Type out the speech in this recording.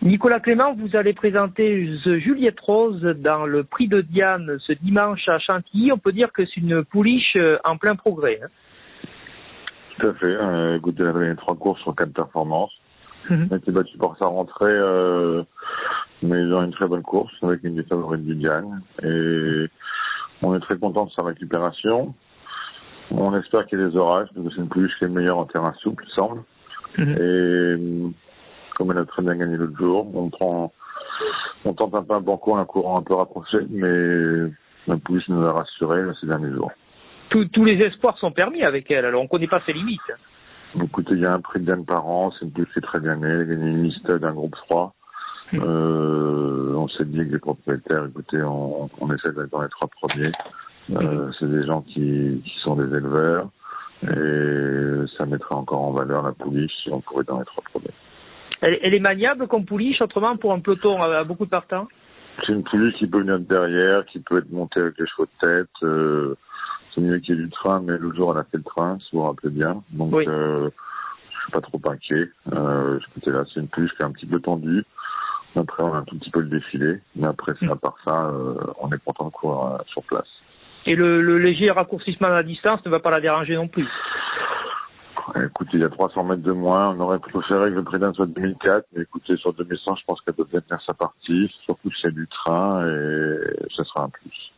Nicolas Clément, vous allez présenter The Juliette Rose dans le Prix de Diane ce dimanche à Chantilly. On peut dire que c'est une pouliche en plein progrès. Hein. Tout à fait. Écoutez, elle a gagné 3 courses sur 4 performances. Elle a été battue par sa rentrée, mais ils ont une très bonne course avec une des favorites du Diane. Et on est très content de sa récupération. On espère qu'il y ait des orages, parce que c'est une pouliche qui est meilleure en terrain souple, il semble. Et comme elle a très bien gagné l'autre jour, on tente un peu un banco, un courant un peu rapproché, mais la pouliche nous a rassurés ces derniers jours. Tous les espoirs sont permis avec elle, alors on ne connaît pas ses limites. Écoutez, il y a un prix de Diane par an, c'est une pouliche qui est très bien née, elle a gagné une liste d'un groupe 3. On s'est dit que les propriétaires, écoutez, on essaie d'être dans les 3 premiers. C'est des gens qui sont des éleveurs et ça mettrait encore en valeur la pouliche si on pourrait être dans les 3 premiers. Elle est maniable comme pouliche, autrement, pour un peloton à beaucoup de partants? C'est une pouliche qui peut venir de derrière, qui peut être montée avec les chevaux de tête. C'est mieux qu'il y ait du train, mais l'autre jour, elle a fait le train, si vous vous rappelez bien. Donc, oui. Je suis pas trop inquiet. Écoutez, là, c'est une pouliche qui est un petit peu tendue. Après, on a un tout petit peu le défilé. Mais après, à part ça, on est content de courir sur place. Et le léger raccourcissement à la distance ne va pas la déranger non plus? Écoutez, il y a 300 mètres de moins. On aurait préféré que le prix d'un soit 2004. Mais écoutez, sur 2100, je pense qu'elle peut bien tenir sa partie. Surtout que c'est du train et ce sera un plus.